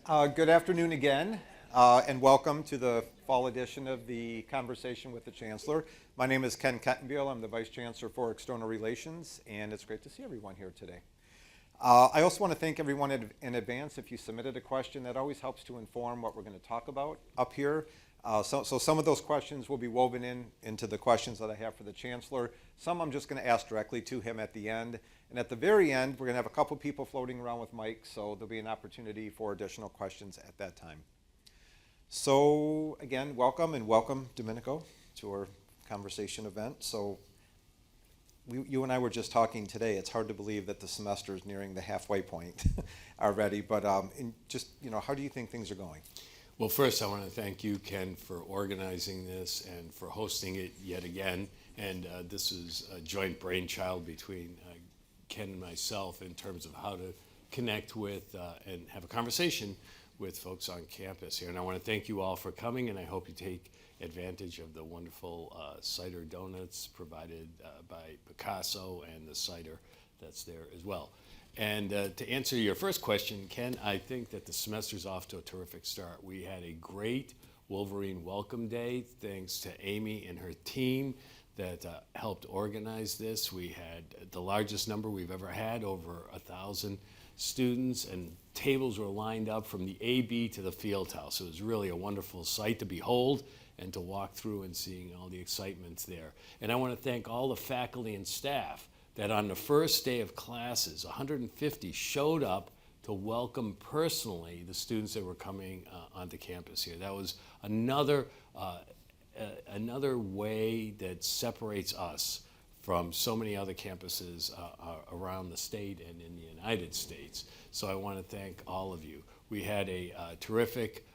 Good afternoon again, and welcome to the fall edition of the Conversation with the Chancellor. My name is Ken Kettenbiel. I'm the Vice Chancellor for External Relations, and it's great to see everyone here today. I also want to thank everyone in advance. If you submitted a question, that always helps to inform what we're going to talk about up here. So some of those questions will be woven into the questions that I have for the Chancellor. Some I'm just going to ask directly to him at the end. And at the very end, we're going to have a couple people floating around with mics, so there'll be an opportunity for additional questions at that time. So again, welcome, Domenico, to our conversation event. So you and I were just talking today. It's hard to believe that the semester is nearing the halfway point already, but how do you think things are going? Well, first, I want to thank you, Ken, for organizing this and for hosting it yet again. And this is a joint brainchild between Ken and myself in terms of how to connect with and have a conversation with folks on campus here. And I want to thank you all for coming, and I hope you take advantage of the wonderful cider donuts provided by Picasso and the cider that's there as well. And to answer your first question, Ken, I think that the semester's off to a terrific start. We had a great Wolverine Welcome Day, thanks to Amy and her team that helped organize this. We had the largest number we've ever had, over 1,000 students, and tables were lined up from the AB to the field house. It was really a wonderful sight to behold and to walk through and seeing all the excitement there. And I want to thank all the faculty and staff that on the first day of classes, 150 showed up to welcome personally the students that were coming onto campus here. That was another way that separates us from so many other campuses around the state and in the United States. So I want to thank all of you. We had a terrific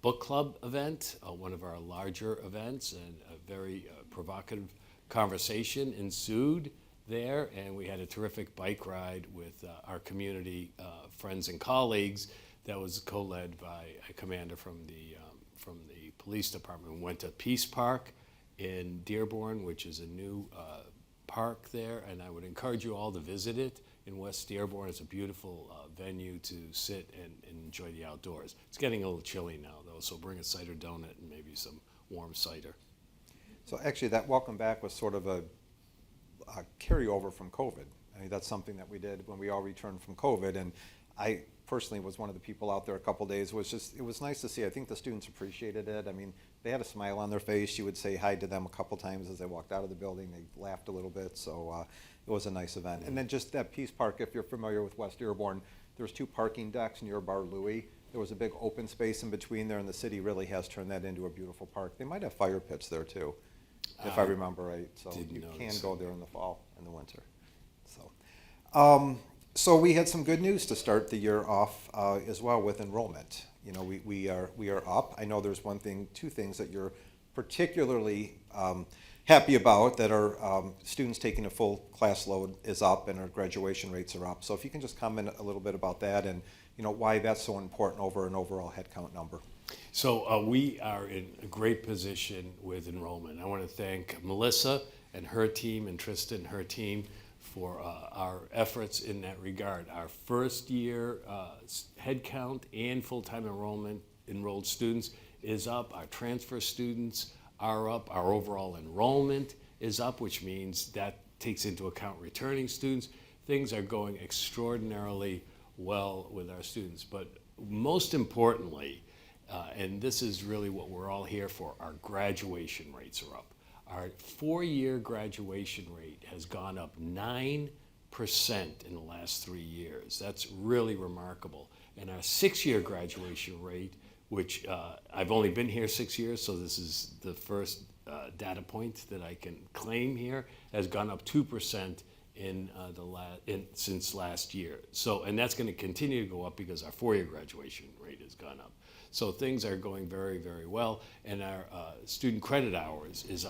book club event, one of our larger events, and a very provocative conversation ensued there, and we had a terrific bike ride with our community friends and colleagues that was co-led by a commander from the police department. We went to Peace Park in Dearborn, which is a new park there, and I would encourage you all to visit it in West Dearborn. It's a beautiful venue to sit and enjoy the outdoors. It's getting a little chilly now, though, so bring a cider donut and maybe some warm cider. So actually, that welcome back was sort of a carryover from COVID. I mean, that's something that we did when we all returned from COVID, and I personally was one of the people out there a couple days. It was nice to see. I think the students appreciated it. I mean, they had a smile on their face. You would say hi to them a couple times as they walked out of the building. They laughed a little bit, so it was a nice event. And then just that Peace Park, if you're familiar with West Dearborn, there's 2 parking decks near Bar Louie. There was a big open space in between there, and the city really has turned that into a beautiful park. They might have fire pits there too, if I remember right. So you can go there in the fall and the winter. So we had some good news to start the year off as well with enrollment. You know, we are up. I know there's two things that you're particularly happy about, that our students taking a full class load is up and our graduation rates are up. So if you can just comment a little bit about that and why that's so important over an overall headcount number. So we are in a great position with enrollment. I want to thank Melissa and her team and Tristan and her team for our efforts in that regard. Our first year headcount and full-time enrolled students is up. Our transfer students are up. Our overall enrollment is up, which means that takes into account returning students. Things are going extraordinarily well with our students. But most importantly, and this is really what we're all here for, our graduation rates are up. Our 4-year graduation rate has gone up 9% in the last 3 years. That's really remarkable. And our 6-year graduation rate, which I've only been here 6 years, so this is the first data point that I can claim here, has gone up 2% since last year. So, and that's going to continue to go up because our 4-year graduation rate has gone up. So things are going very, very well, and our student credit hours is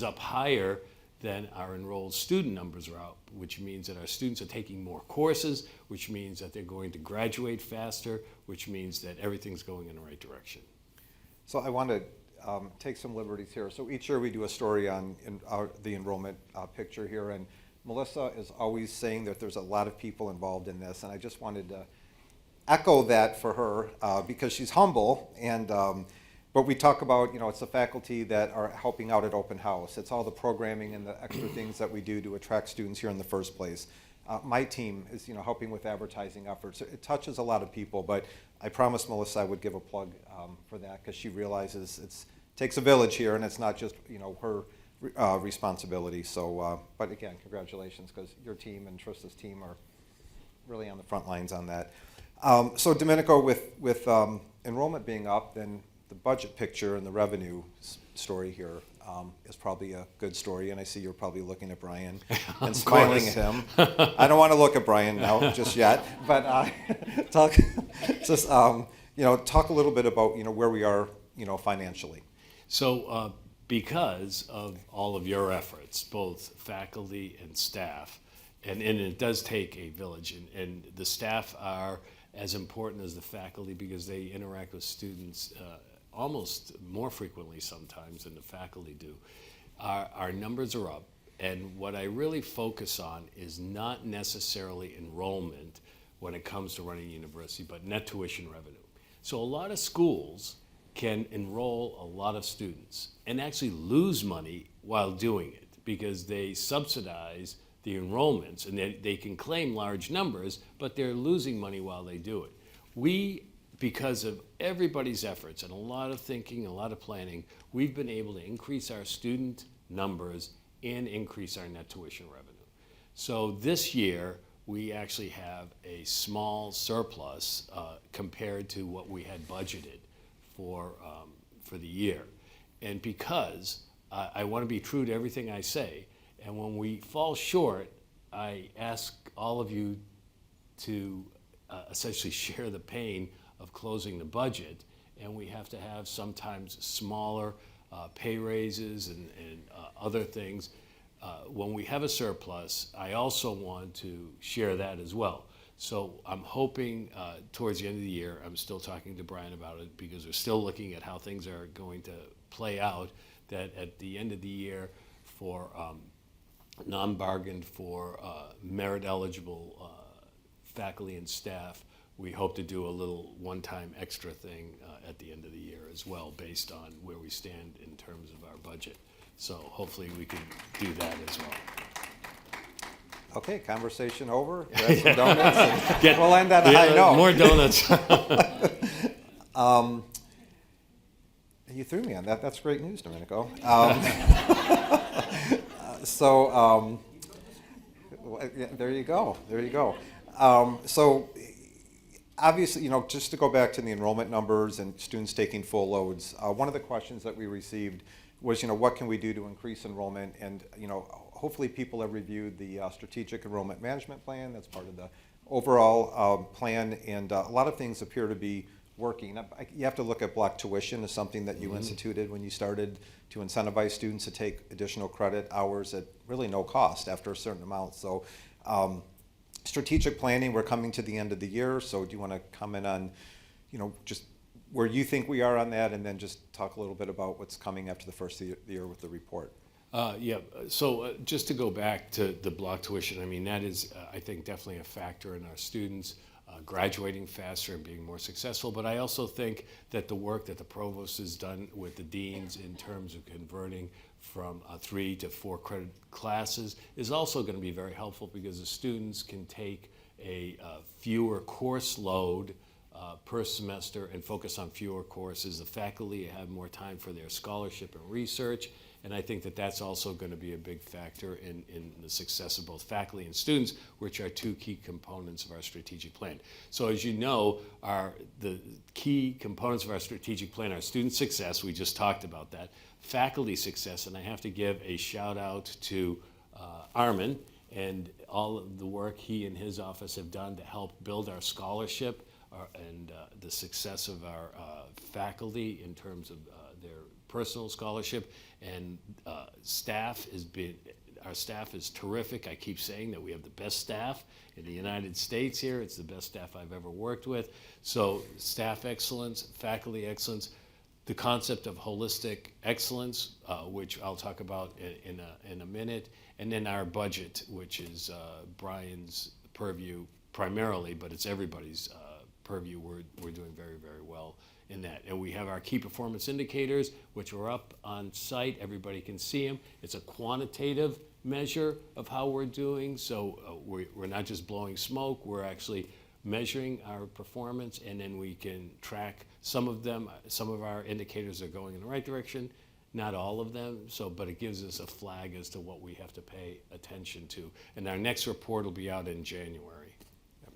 up higher than our enrolled student numbers are up, which means that our students are taking more courses, which means that they're going to graduate faster, which means that everything's going in the right direction. So I want to take some liberties here. So each year we do a story on the enrollment picture here, and Melissa is always saying that there's a lot of people involved in this, and I just wanted to echo that for her because she's humble, and but we talk about, it's the faculty that are helping out at open house. It's all the programming and the extra things that we do to attract students here in the first place. My team is, helping with advertising efforts. It touches a lot of people, but I promised Melissa I would give a plug for that because she realizes it takes a village here, and it's not just, her responsibility. So, but again, congratulations, because your team and Trista's team are really on the front lines on that. So Domenico, with enrollment being up, then the budget picture and the revenue story here is probably a good story, and I see you're probably looking at Brian and smiling at him. I don't want to look at Brian now just yet, but talk a little bit about where we are financially. So because of all of your efforts, both faculty and staff, and it does take a village, and the staff are as important as the faculty because they interact with students almost more frequently sometimes than the faculty do. Our numbers are up, and what I really focus on is not necessarily enrollment when it comes to running a university, but net tuition revenue. So a lot of schools can enroll a lot of students and actually lose money while doing it because they subsidize the enrollments, and they can claim large numbers, but they're losing money while they do it. We, because of everybody's efforts and a lot of thinking, a lot of planning, we've been able to increase our student numbers and increase our net tuition revenue. So this year, we actually have a small surplus compared to what we had budgeted for the year. And because I want to be true to everything I say, and when we fall short, I ask all of you to essentially share the pain of closing the budget, and we have to have sometimes smaller pay raises and other things. When we have a surplus, I also want to share that as well. So I'm hoping towards the end of the year, I'm still talking to Brian about it because we're still looking at how things are going to play out, that at the end of the year for non-bargained for merit-eligible faculty and staff, we hope to do a little one-time extra thing at the end of the year as well, based on where we stand in terms of our budget. So hopefully we can do that as well. Okay, conversation over. Grab some donuts, and we'll end on a high note. More donuts. You threw me on that. That's great news, Domenico. There you go. There you go. So obviously, just to go back to the enrollment numbers and students taking full loads, one of the questions that we received was, what can we do to increase enrollment? And, hopefully people have reviewed the strategic enrollment management plan. That's part of the overall plan, and a lot of things appear to be working. You have to look at block tuition as something that you instituted when you started to incentivize students to take additional credit hours at really no cost after a certain amount. So strategic planning, we're coming to the end of the year, so do you want to comment on, just where you think we are on that, and then just talk a little bit about what's coming after the first of the year with the report? So just to go back to the block tuition, I mean, that is, I think, definitely a factor in our students graduating faster and being more successful. But I also think that the work that the provost has done with the deans in terms of converting from 3 to 4 credit classes is also going to be very helpful, because the students can take a fewer course load per semester and focus on fewer courses. The faculty have more time for their scholarship and research. And I think that that's also going to be a big factor in the success of both faculty and students, which are 2 key components of our strategic plan. So as you know, the key components of our strategic plan are student success, we just talked about that, faculty success, and I have to give a shout out to Armin and all of the work he and his office have done to help build our scholarship and the success of our faculty in terms of their personal scholarship, and our staff is terrific. I keep saying that we have the best staff in the United States here. It's the best staff I've ever worked with. So staff excellence, faculty excellence, the concept of holistic excellence, which I'll talk about in a minute, and then our budget, which is Brian's purview primarily, but it's everybody's purview, we're doing very, very well in that. And we have our key performance indicators, which are up on site. Everybody can see them. It's a quantitative measure of how we're doing. So we're not just blowing smoke. We're actually measuring our performance, and then we can track some of them. Some of our indicators are going in the right direction, not all of them. But it gives us a flag as to what we have to pay attention to. And our next report will be out in January.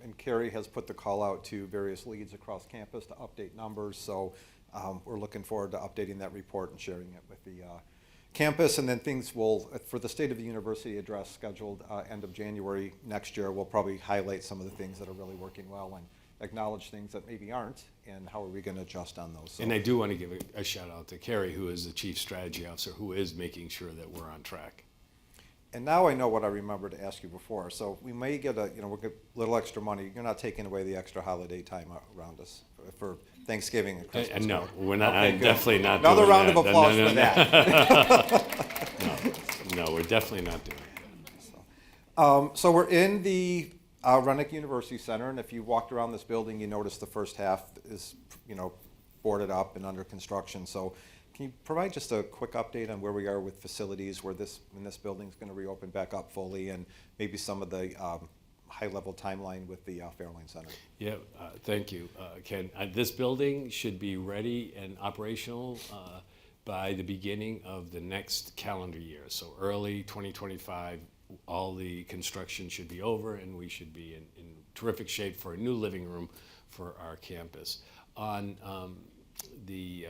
And Carrie has put the call out to various leads across campus to update numbers. So we're looking forward to updating that report and sharing it with the campus. And then things will, for the State of the University address scheduled end of January next year, we'll probably highlight some of the things that are really working well and acknowledge things that maybe aren't, and how are we going to adjust on those. So. And I do want to give a shout out to Carrie, who is the Chief Strategy Officer, who is making sure that we're on track. And now I know what I remembered to ask you before. So we may get we'll get a little extra money. You're not taking away the extra holiday time around us for Thanksgiving and Christmas. No, we're not. Okay, I'm definitely not. Another doing round that. of applause No, for that. No, we're definitely not doing that. So we're in the Rennick University Center, and if you walked around this building, you notice the first half is boarded up and under construction. So can you provide just a quick update on where we are with facilities, when this building is going to reopen back up fully, and maybe some of the high-level timeline with the Fairlane Center? Yeah, thank you, Ken. This building should be ready and operational by the beginning of the next calendar year. So early 2025, all the construction should be over, and we should be in terrific shape for a new living room for our campus. On the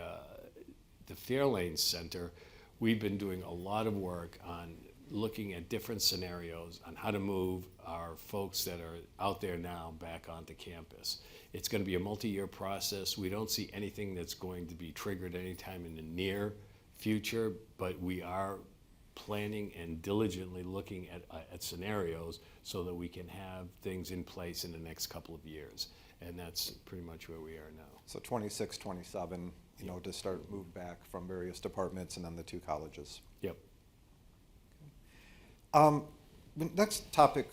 Fairlane Center, we've been doing a lot of work on looking at different scenarios on how to move our folks that are out there now back onto campus. It's going to be a multi-year process. We don't see anything that's going to be triggered anytime in the near future, but we are planning and diligently looking at scenarios so that we can have things in place in the next couple of years. And that's pretty much where we are now. So 26, 27, to start move back from various departments and then the two colleges. Yep. Next topic,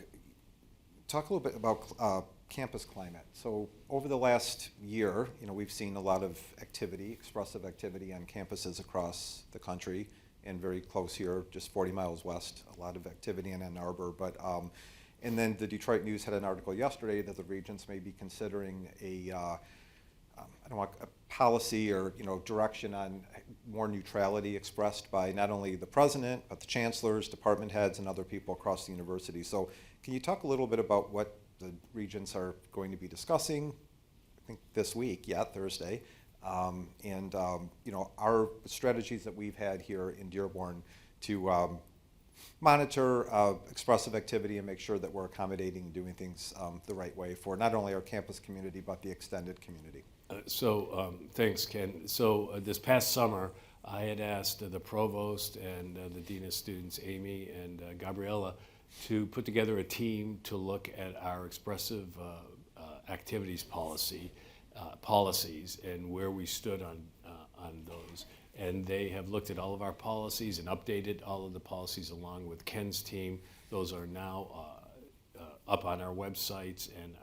talk a little bit about campus climate. So over the last year, we've seen a lot of activity, expressive activity on campuses across the country, and very close here, just 40 miles west, a lot of activity in Ann Arbor. But and then the Detroit News had an article yesterday that the regents may be considering a policy or direction on more neutrality expressed by not only the president but the chancellors, department heads, and other people across the university. So can you talk a little bit about what the regents are going to be discussing? I think this week, Thursday, and our strategies that we've had here in Dearborn to monitor expressive activity and make sure that we're accommodating and doing things the right way for not only our campus community but the extended community. Thanks, Ken. So this past summer, I had asked the provost and the dean of students, Amy and Gabriella, to put together a team to look at our expressive activities policies and where we stood on those. And they have looked at all of our policies and updated all of the policies along with Ken's team. Those are now up on our websites and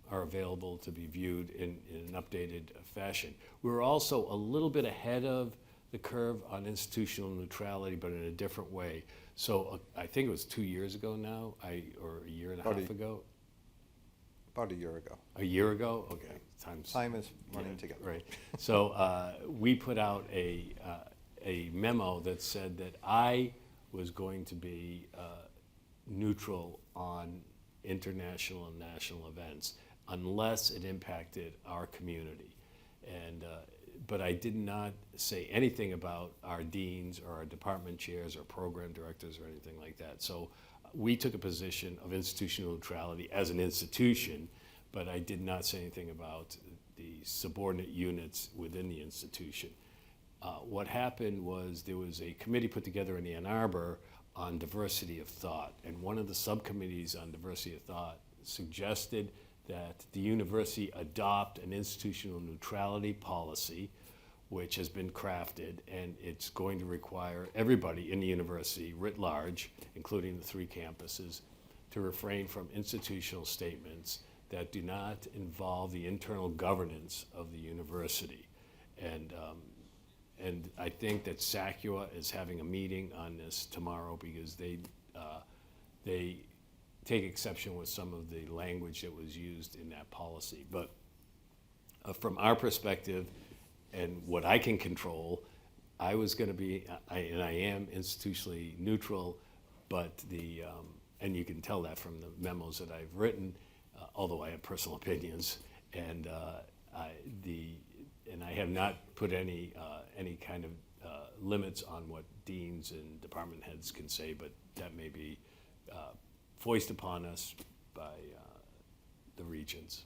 are available to be viewed in an updated fashion. We're also a little bit ahead of the curve on institutional neutrality, but in a different way. So I think it was 2 years ago now, or a year and a half ago. About a year ago. A year ago? Okay. Time is running together. Right. So we put out a memo that said that I was going to be neutral on international and national events unless it impacted our community. But I did not say anything about our deans or our department chairs or program directors or anything like that. So we took a position of institutional neutrality as an institution, but I did not say anything about the subordinate units within the institution. What happened was there was a committee put together in Ann Arbor on diversity of thought, and one of the subcommittees on diversity of thought suggested that the university adopt an institutional neutrality policy, which has been crafted, and it's going to require everybody in the university writ large, including the 3 campuses, to refrain from institutional statements that do not involve the internal governance of the university. And I think that SACUA is having a meeting on this tomorrow because they take exception with some of the language that was used in that policy. But from our perspective and what I can control, I was going to be, and I am institutionally neutral, but and you can tell that from the memos that I've written, although I have personal opinions, and I have not put any kind of limits on what deans and department heads can say, but that may be foisted upon us by the regents.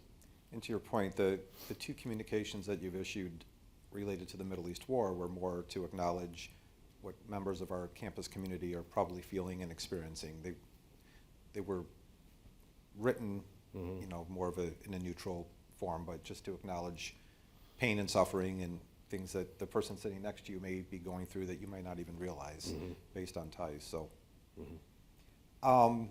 And to your point, the two communications that you've issued related to the Middle East war were more to acknowledge what members of our campus community are probably feeling and experiencing. They were written, you know, more of in a neutral form, but just to acknowledge pain and suffering and things that the person sitting next to you may be going through that you might not even realize based on ties. So, I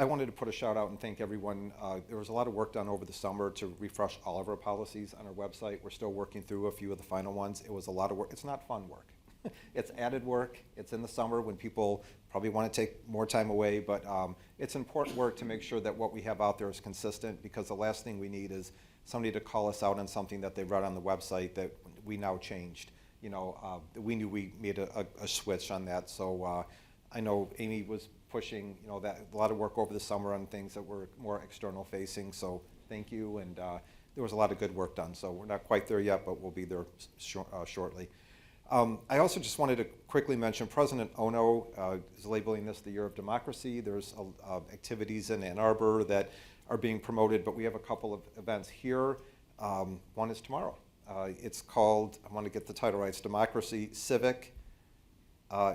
wanted to put a shout out and thank everyone. There was a lot of work done over the summer to refresh all of our policies on our website. We're still working through a few of the final ones. It was a lot of work. It's not fun work. It's added work. It's in the summer when people probably want to take more time away, but it's important work to make sure that what we have out there is consistent, because the last thing we need is somebody to call us out on something that they read on the website that we now changed. You know, we knew we made a switch on that. So I know Amy was pushing, you know, that a lot of work over the summer on things that were more external facing. So thank you, and there was a lot of good work done. So we're not quite there yet, but we'll be there shortly. I also just wanted to quickly mention President Ono is labeling this the Year of Democracy. There's activities in Ann Arbor that are being promoted, but we have a couple of events here. One is tomorrow. It's called, I want to get the title right, it's Democracy, Civic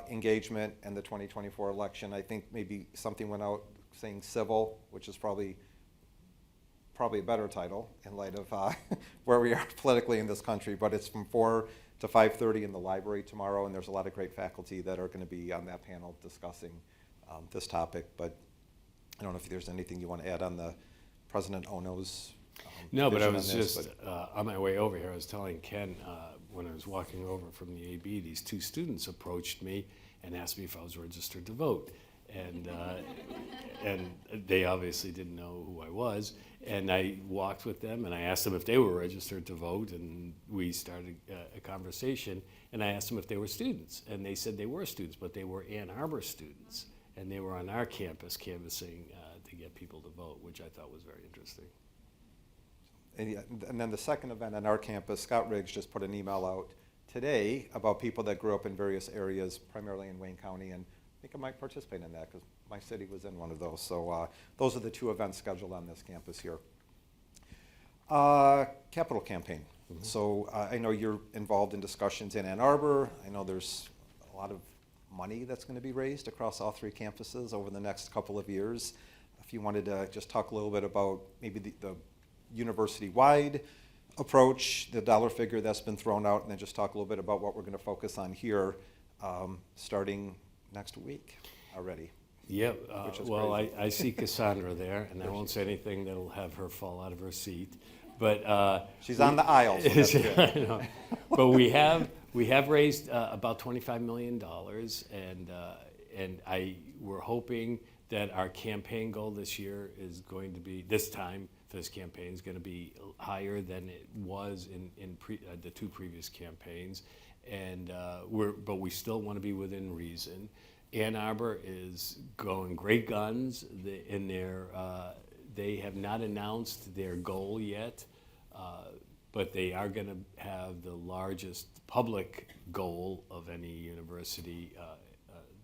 Engagement, and the 2024 election. I think maybe something went out saying civil, which is probably a better title in light of where we are politically in this country, but it's from 4 to 5:30 in the library tomorrow, and there's a lot of great faculty that are going to be on that panel discussing this topic. But I don't know if there's anything you want to add on the President Ono's No, but I vision was on this, just on my way over here, I was telling Ken when I was walking over from the AB, these two students approached me and asked me if I was registered to vote. And and they obviously didn't know who I was. And I walked with them and I asked them if they were registered to vote, and we started a conversation. And I asked them if they were students, and they said they were students, but they were Ann Arbor students, and they were on our campus canvassing to get people to vote, which I thought was very interesting. And then the second event on our campus, Scott Riggs just put an email out today about people that grew up in various areas, primarily in Wayne County, and I think I might participate in that because my city was in one of those. So those are the two events scheduled on this campus here. Capital campaign. So I know you're involved in discussions in Ann Arbor. I know there's a lot of money that's going to be raised across all three campuses over the next couple of years. If you wanted to just talk a little bit about maybe the university-wide approach, the dollar figure that's been thrown out, and then just talk a little bit about what we're going to focus on here starting next week already. Yep. Well, I see Cassandra there, and I won't say anything that'll have her fall out of her seat. But she's on the aisle. So that's good. I know. But we have raised about $25 million, and we're hoping that our campaign goal this year is going to be, this time for this campaign, is going to be higher than it was in the two previous campaigns, and but we still want to be within reason. Ann Arbor is going great guns. They have not announced their goal yet, but they are going to have the largest public goal of any university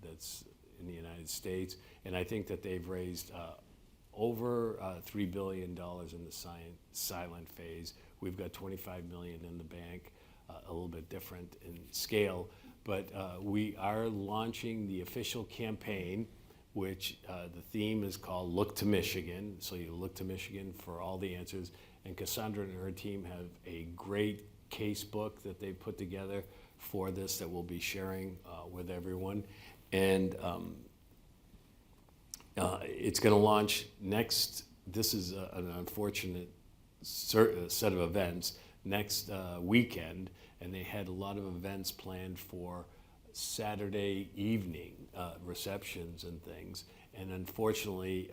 that's in the United States. And I think that they've raised over $3 billion in the silent phase. We've got $25 million in the bank, a little bit different in scale. But we are launching the official campaign, which the theme is called Look to Michigan. So you look to Michigan for all the answers. And Cassandra and her team have a great case book that they put together for this that we'll be sharing with everyone. And It's going to launch next. This is an unfortunate set of events next weekend, and they had a lot of events planned for Saturday evening receptions and things. And unfortunately,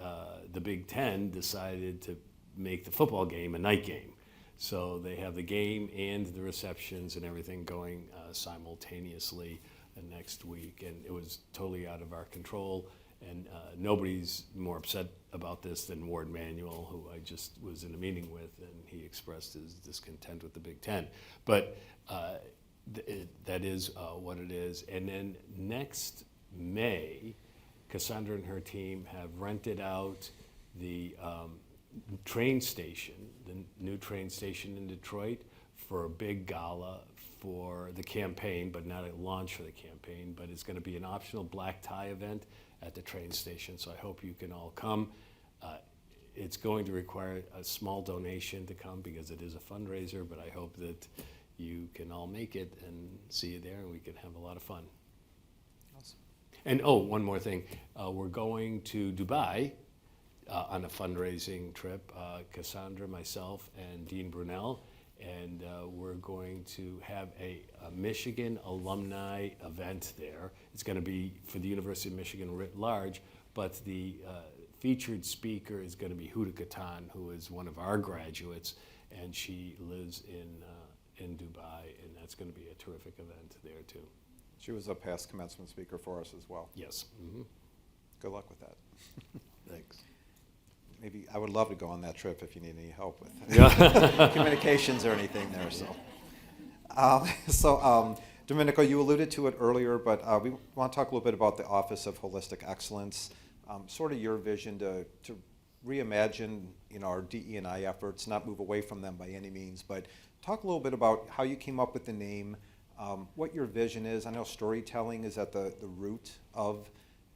the Big Ten decided to make the football game a night game. So they have the game and the receptions and everything going simultaneously next week. And it was totally out of our control. And nobody's more upset about this than Ward Manuel, who I just was in a meeting with, and he expressed his discontent with the Big Ten. But that is what it is. And then next May, Cassandra and her team have rented out the train station, the new train station in Detroit, for a big gala for the campaign, but not a launch for the campaign, but it's going to be an optional black tie event at the train station, so I hope you can all come. It's going to require a small donation to come because it is a fundraiser, but I hope that you can all make it and see you there, and we can have a lot of fun. Awesome. And oh, one more thing. We're going to Dubai on a fundraising trip, Cassandra, myself, and Dean Brunel, and we're going to have a Michigan alumni event there. It's going to be for the University of Michigan writ large, but the featured speaker is going to be Huda Katan, who is one of our graduates, and she lives in Dubai, and that's going to be a terrific event there too. She was a past commencement speaker for us as well. Yes. Mm-hmm. Good luck with that. Thanks. Maybe I would love to go on that trip if you need any help with Yeah. communications or anything there. So, Domenico, you alluded to it earlier, but we want to talk a little bit about the Office of Holistic Excellence. Sort of your vision to reimagine, our DE&I efforts, not move away from them by any means, but talk a little bit about how you came up with the name, what your vision is. I know storytelling is at the root of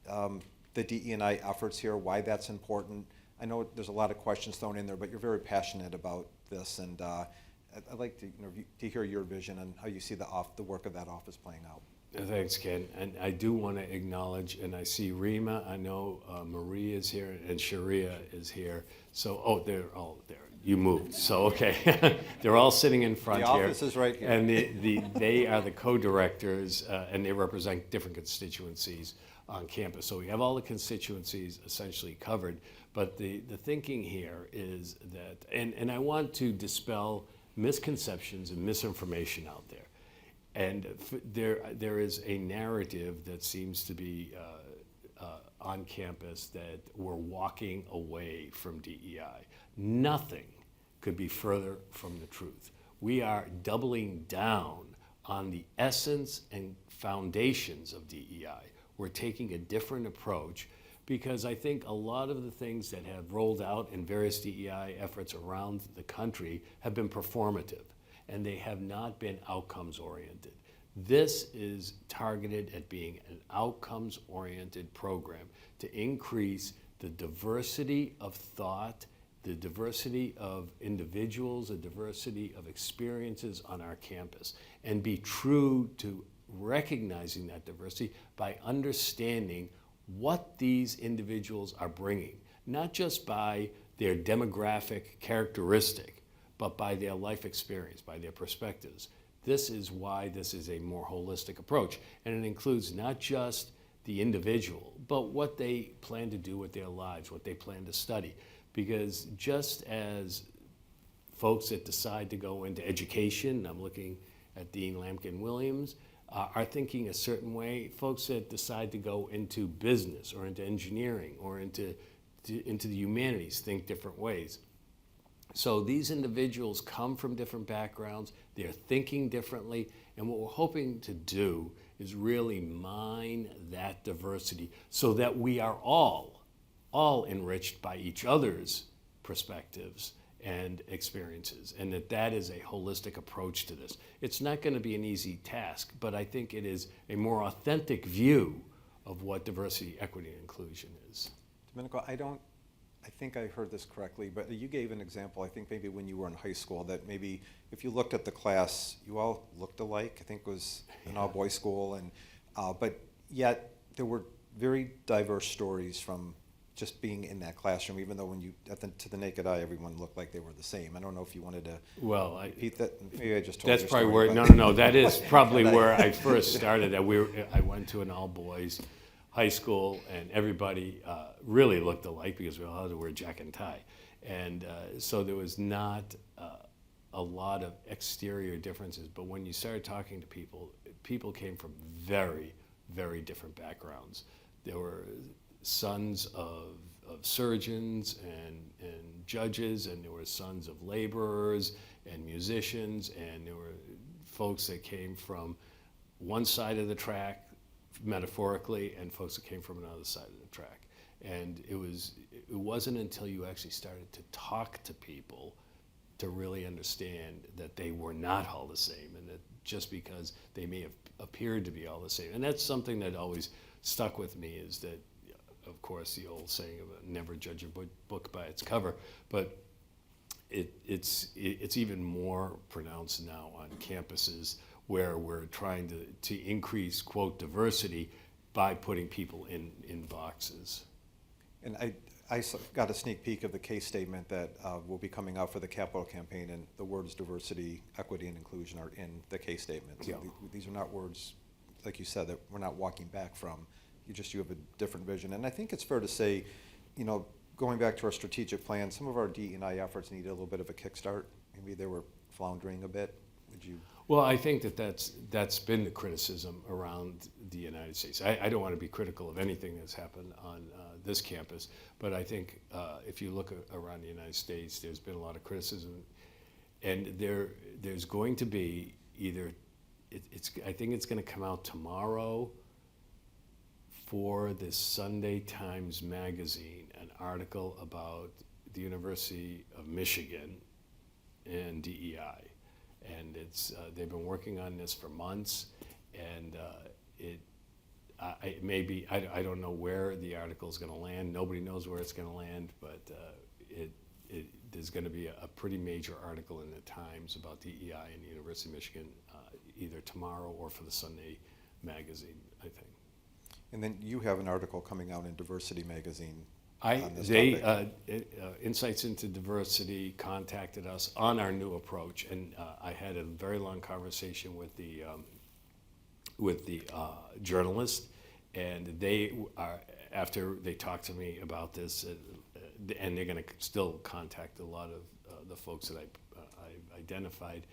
the DE&I efforts here, why that's important. I know there's a lot of questions thrown in there, but you're very passionate about this, and I'd like to hear your vision and how you see the work of that office playing out. Thanks, Ken. And I do want to acknowledge, and I see Rima, I know Marie is here, and Sharia is here. So, they're all there. You moved, so okay. They're all sitting in front here. The office is right here. And they are the co-directors, and they represent different constituencies on campus. So we have all the constituencies essentially covered. But the thinking here is that, and I want to dispel misconceptions and misinformation out there. And there is a narrative that seems to be on campus that we're walking away from DEI. Nothing could be further from the truth. We are doubling down on the essence and foundations of DEI. We're taking a different approach because I think a lot of the things that have rolled out in various DEI efforts around the country have been performative, and they have not been outcomes oriented. This is targeted at being an outcomes oriented program to increase the diversity of thought, the diversity of individuals, the diversity of experiences on our campus, and be true to recognizing that diversity by understanding what these individuals are bringing, not just by their demographic characteristic, but by their life experience, by their perspectives. This is why this is a more holistic approach, and it includes not just the individual, but what they plan to do with their lives, what they plan to study. Because just as folks that decide to go into education, I'm looking at Dean Lampkin-Williams, are thinking a certain way, folks that decide to go into business or into engineering or into the humanities think different ways. So these individuals come from different backgrounds, they're thinking differently, and what we're hoping to do is really mine that diversity so that we are all enriched by each other's perspectives and experiences, and that is a holistic approach to this. It's not going to be an easy task, but I think it is a more authentic view of what diversity, equity, and inclusion is. Domenico, I think I heard this correctly, but you gave an example, I think maybe when you were in high school, that maybe if you looked at the class, you all looked alike. I think it was an all-boys school, and but yet there were very diverse stories from just being in that classroom, even though when you, to the naked eye, everyone looked like they were the same. I don't know if you wanted to repeat that. Maybe I just told That's your probably story, where, but- no, that is probably where I first started. I went to an all-boys high school, and everybody really looked alike because we all had to wear jacket and tie. And so there was not a lot of exterior differences. But when you started talking to people, people came from very, very different backgrounds. There were sons of surgeons and judges, and there were sons of laborers and musicians, and there were folks that came from one side of the track, metaphorically, and folks that came from another side of the track. And it wasn't until you actually started to talk to people to really understand that they were not all the same, and that just because they may have appeared to be all the same. And that's something that always stuck with me, is that, of course, the old saying of never judge a book by its cover, but it's even more pronounced now on campuses where we're trying to increase, quote, diversity by putting people in boxes. And I got a sneak peek of the case statement that will be coming out for the capital campaign, and the words diversity, equity, and inclusion are in the case statement. So Yeah. these are not words, like you said, that we're not walking back from. You have a different vision. And I think it's fair to say, going back to our strategic plan, some of our DE&I efforts needed a little bit of a kickstart. Maybe they were floundering a bit. Would you? Well, I think that's been the criticism around the United States. I don't want to be critical of anything that's happened on this campus, but I think if you look around the United States, there's been a lot of criticism, and there's going to be either, I think it's going to come out tomorrow for the Sunday Times Magazine, an article about the University of Michigan and DEI. And they've been working on this for months, and I don't know where the article is going to land. Nobody knows where it's going to land, but there's going to be a pretty major article in the Times about DEI in the University of Michigan either tomorrow or for the Sunday Magazine, I think. And then you have an article coming out in Diversity Magazine. Insights into Diversity contacted us on our new approach, and I had a very long conversation with the journalist, and they are, after they talked to me about this, and they're going to still contact a lot of the folks that I've identified.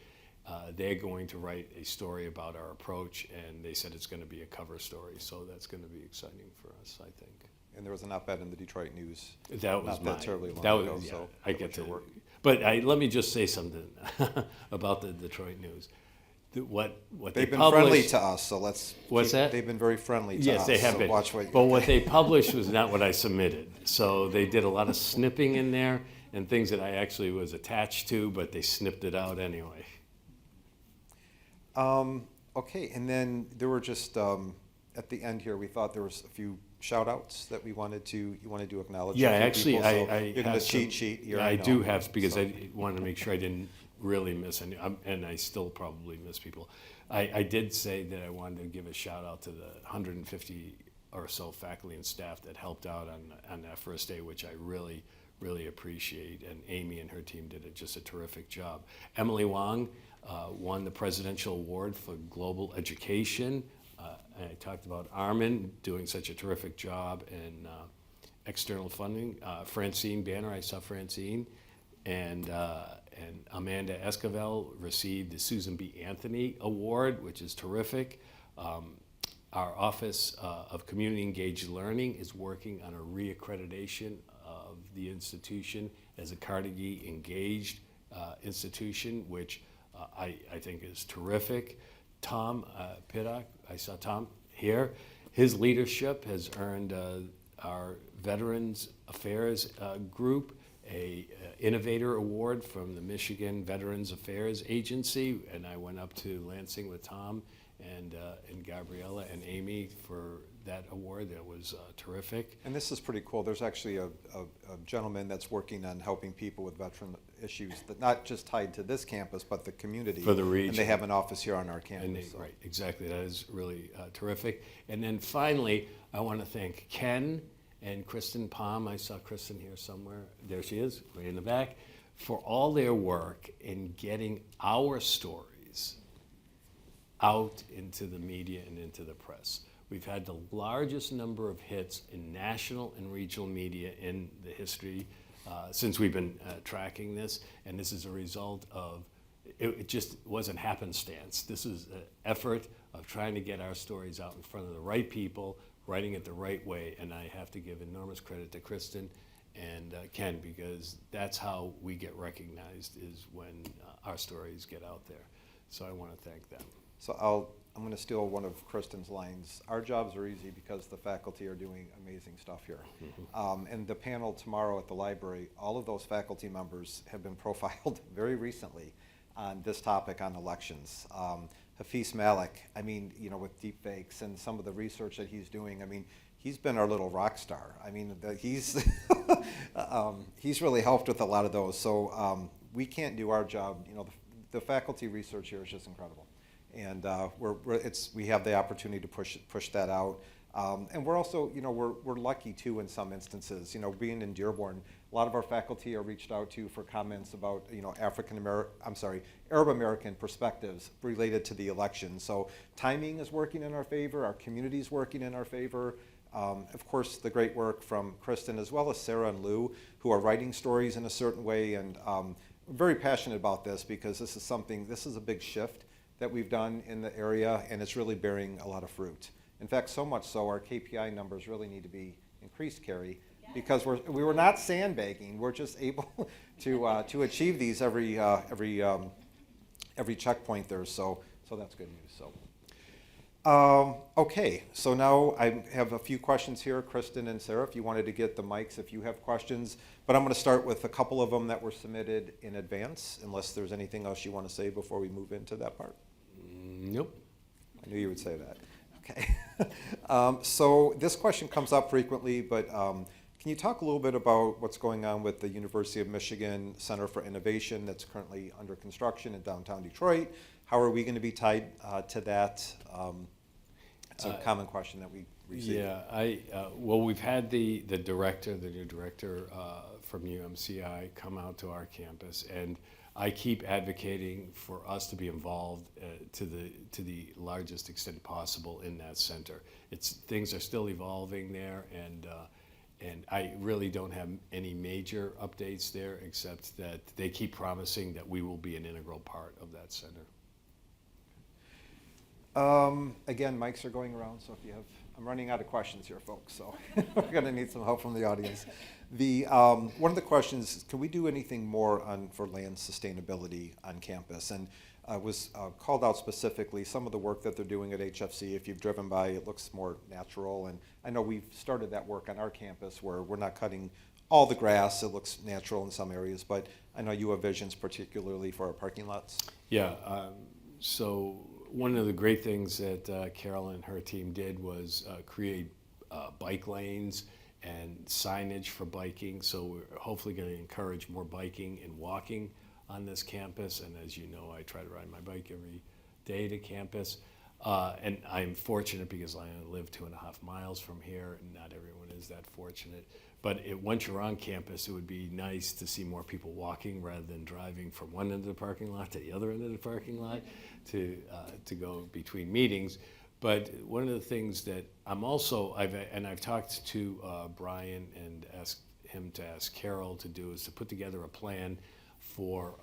They're going to write a story about our approach, and they said it's going to be a cover story, so that's going to be exciting for us, I think. And there was an op-ed in the Detroit News. That was not that terribly long ago. Yeah, So I get to work. But let me just say something about the Detroit News. What They've been published, friendly to us, so let's. What's that? They've been very friendly to us. Yes, they have so been. Watch what. But what they published was not what I submitted. So they did a lot of snipping in there and things that I actually was attached to, but they snipped it out anyway. Okay, and then there were just at the end here, we thought there was a few shout outs that you wanted to acknowledge. Yeah, a few actually, people, so I in the have cheat some- sheet here. Yeah, I know. do have, because So- I wanted to make sure I didn't really miss any, and I still probably miss people. I did say that I wanted to give a shout out to the 150 or so faculty and staff that helped out on that first day, which I really, really appreciate. And Amy and her team did just a terrific job. Emily Wong won the Presidential Award for Global Education. I talked about Armin doing such a terrific job in external funding. Francine Banner, I saw Francine, and Amanda Esquivel received the Susan B. Anthony Award, which is terrific. Our Office of Community Engaged Learning is working on a reaccreditation of the institution as a Carnegie Engaged institution, which I think is terrific. Tom Piddock, I saw Tom here. His leadership has earned our Veterans Affairs group a Innovator Award from the Michigan Veterans Affairs Agency, and I went up to Lansing with Tom and Gabriella and Amy for that award. That was terrific. And this is pretty cool. There's actually a gentleman that's working on helping people with veteran issues that not just tied to this campus, but the community. For the region. And they have an office here on our And campus. So. right, exactly. That is really terrific. And then finally, I want to thank Ken and Kristen Palm, I saw Kristen here somewhere, there she is, way in the back, for all their work in getting our stories out into the media and into the press. We've had the largest number of hits in national and regional media in the history since we've been tracking this, and this is a result of, it just wasn't happenstance. This is an effort of trying to get our stories out in front of the right people, writing it the right way, and I have to give enormous credit to Kristen and Ken, because that's how we get recognized, is when our stories get out there. So I want to thank them. So I'm going to steal one of Kristen's lines. Our jobs are easy because the faculty are doing amazing stuff here. And the panel tomorrow at the library, all of those faculty members have been profiled very recently on this topic on elections. Hafiz Malik, I mean, you know, with deepfakes and some of the research that he's doing, I mean, he's been our little rock star. I mean, he's really helped with a lot of those. So we can't do our job. You know, the faculty research here is just incredible. And we have the opportunity to push that out. And we're also, you know, we're lucky too in some instances. You know, being in Dearborn, a lot of our faculty are reached out to for comments about, you know, Arab American perspectives related to the election. So timing is working in our favor. Our community is working in our favor. Of course, the great work from Kristen as well as Sarah and Lou, who are writing stories in a certain way. And I'm very passionate about this because this is a big shift that we've done in the area, and it's really bearing a lot of fruit. In fact, so much so our KPI numbers really need to be increased, Carrie, because we were not sandbagging. We're just able to achieve these every checkpoint there. So that's good news. So okay, so now I have a few questions here, Kristen and Sarah, if you wanted to get the mics, if you have questions. But I'm going to start with a couple of them that were submitted in advance, unless there's anything else you want to say before we move into that part. Nope. I knew you would say that. Okay. So this question comes up frequently, but can you talk a little bit about what's going on with the University of Michigan Center for Innovation that's currently under construction in downtown Detroit? How are we going to be tied to that? It's a common question that we receive. Yeah, well, we've had the new director from UMCI come out to our campus, and I keep advocating for us to be involved to the largest extent possible in that center. Things are still evolving there, and I really don't have any major updates there, except that they keep promising that we will be an integral part of that center. Again, mics are going around, so if you have, I'm running out of questions here, folks, so we're going to need some help from the audience. One of the questions is, can we do anything more for land sustainability on campus? And was called out specifically some of the work that they're doing at HFC. If you've driven by, it looks more natural. And I know we've started that work on our campus where we're not cutting all the grass. It looks natural in some areas, but I know you have visions particularly for our parking lots. Yeah, so one of the great things that Carol and her team did was create bike lanes and signage for biking. So we're hopefully going to encourage more biking and walking on this campus. And as you know, I try to ride my bike every day to campus. And I'm fortunate because I live 2.5 miles from here, and not everyone is that fortunate. But once you're on campus, it would be nice to see more people walking rather than driving from one end of the parking lot to the other end of the parking lot to go between meetings. But one of the things that I've talked to Brian and asked him to ask Carol to do is to put together a plan for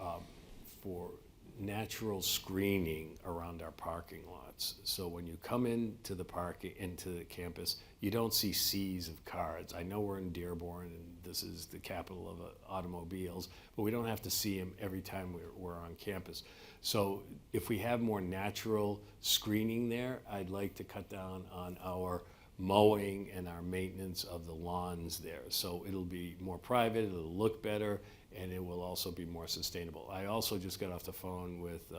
natural screening around our parking lots. So when you come into the campus, you don't see seas of cars. I know we're in Dearborn and this is the capital of automobiles, but we don't have to see them every time we're on campus. So if we have more natural screening there, I'd like to cut down on our mowing and our maintenance of the lawns there. So it'll be more private, it'll look better, and it will also be more sustainable. I also just got off the phone with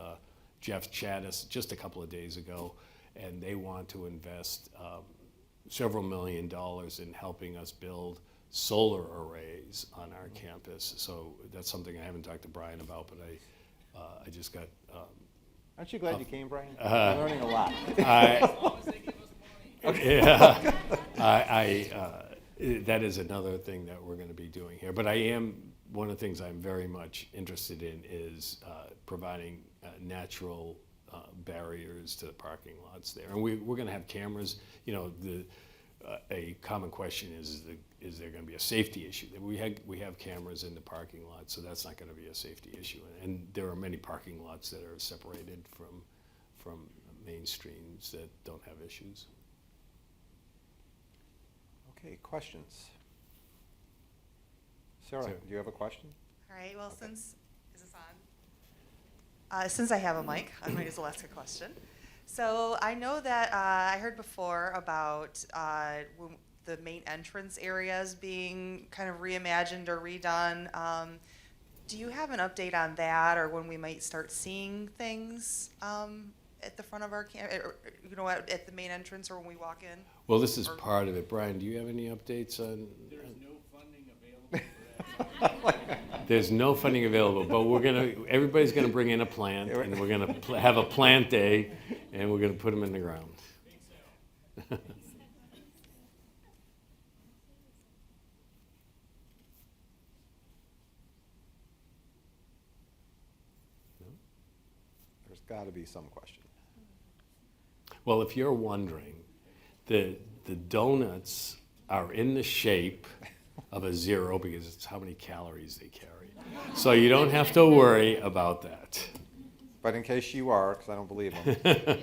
Jeff Chattis just a couple of days ago, and they want to invest several $million in helping us build solar arrays on our campus. So that's something I haven't talked to Brian about, but I just got... Aren't you glad you came, Brian? I'm learning a lot. That is another thing that we're going to be doing here. But one of the things I'm very much interested in is providing natural barriers to the parking lots there. And we're going to have cameras. You know, a common question is there going to be a safety issue? We have cameras in the parking lot, so that's not going to be a safety issue. And there are many parking lots that are separated from main streams that don't have issues. Okay, questions? Sarah, do you have a question? All right, well, is this on? Since I have a mic, I might as well ask a question. So I know that I heard before about the main entrance areas being kind of reimagined or redone. Do you have an update on that, or when we might start seeing things at the front of our at the main entrance, or when we walk in? Well, this is part of it. Brian, do you have any updates on? There's no funding available for that. There's no funding available, but everybody's gonna bring in a plant, and we're gonna have a plant day, and we're gonna put them in the ground. There's got to be some question. Well, if you're wondering, the donuts are in the shape of a zero because it's how many calories they carry. So you don't have to worry about that. But in case you are, because I don't believe him,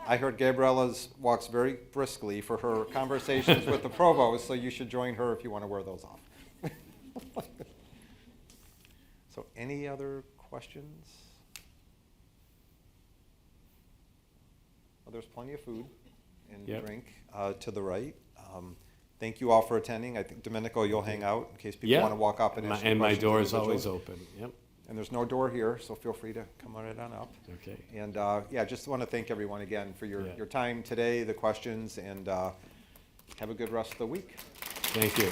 I heard Gabriella walks very briskly for her conversations with the provost, so you should join her if you want to wear those off. So any other questions? Well, there's plenty of food and Yep. drink to the right. Thank you all for attending. I think, Domenico, you'll hang out in case people Yeah. want to walk up and ask you And my questions door is always individually. open. Yep. And there's no door here, so feel free to come right on up. Okay. And yeah, just want to thank everyone again for your, Yeah. your time today, the questions, and have a good rest of the week. Thank you.